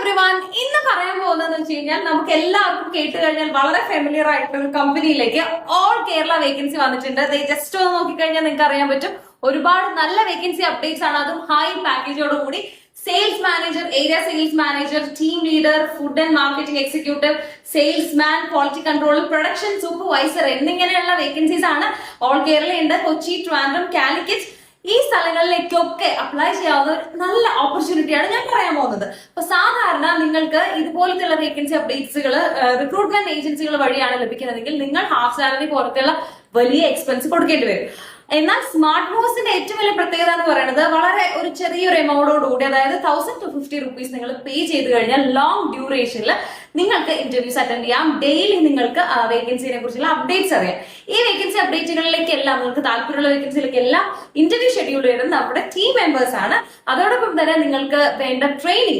Everyone, ഇന്ന് പറയാൻ പോകുന്നതെന്ന് വെച്ച് കഴിഞ്ഞാൽ നമുക്ക് എല്ലാവർക്കും കേട്ട് കഴിഞ്ഞാൽ വളരെ ഫെമിലിയർ ആയിട്ടുള്ള ഒരു കമ്പനിയിലേക്ക് ഓൾ കേരള വേക്കൻസി വന്നിട്ടുണ്ട്. ജസ്റ്റ് ഒന്ന് നോക്കിക്കഴിഞ്ഞാൽ നിങ്ങൾക്ക് അറിയാൻ പറ്റും, ഒരുപാട് നല്ല വേക്കൻസി അപ്ഡേറ്റ്സ് ആണ്, അതും ഹൈ പാക്കേജോട് കൂടി. Sales manager, area sales manager, team leader, food and marketing executive, salesman, quality control, production supervisor എന്നിങ്ങനെയുള്ള വേക്കൻസീസ് ആണ് ഓൾ കേരളയുണ്ട്. കൊച്ചി, ട്രിവാൻഡ്രം, കാലിക്കറ്റ് ഈ സ്ഥലങ്ങളിലേക്കൊക്കെ അപ്ലൈ ചെയ്യാവുന്ന ഒരു നല്ല ഓപ്പർച്യൂണിറ്റിയാണ് ഞാൻ പറയാൻ പോകുന്നത്. അപ്പൊ സാധാരണ നിങ്ങൾക്ക് ഇതുപോലത്തെയുള്ള വേക്കൻസി അപ്ഡേറ്റ്സുകൾ റിക്രൂട്ട്മെന്റ് ഏജൻസികൾ വഴിയാണ് ലഭിക്കുന്നതെങ്കിൽ നിങ്ങൾ ഹാഫ് സാലറി പോലത്തെയുള്ള വലിയ എക്സ്പെൻസ് കൊടുക്കേണ്ടി വരും. എന്നാൽ സ്മാർട്ട് മൂവ്സിന്റെ ഏറ്റവും വലിയ പ്രത്യേകത എന്ന് പറയുന്നത് വളരെ ഒരു ചെറിയൊരു എമൗണ്ടോടുകൂടി, അതായത് 1250 rupees നിങ്ങൾ പേ ചെയ്ത് കഴിഞ്ഞാൽ ലോങ് ഡ്യൂറേഷനിൽ നിങ്ങൾക്ക് ഇന്റർവ്യൂസ് അറ്റൻഡ് ചെയ്യാം. ഡെയിലി നിങ്ങൾക്ക് വേക്കൻസിനെ കുറിച്ചുള്ള അപ്ഡേറ്റ്സ് അറിയാം. ഈ വേക്കൻസി അപ്ഡേറ്റുകളിലേക്കെല്ലാം നിങ്ങൾക്ക് താല്പര്യമുള്ള വേക്കൻസിയിലേക്കെല്ലാം ഇന്റർവ്യൂ ഷെഡ്യൂൾ ചെയ്യുന്നത് നമ്മുടെ ടീം മെമ്പേഴ്സ് ആണ്. അതോടൊപ്പം തന്നെ നിങ്ങൾക്ക് വേണ്ട ട്രെയിനിങ്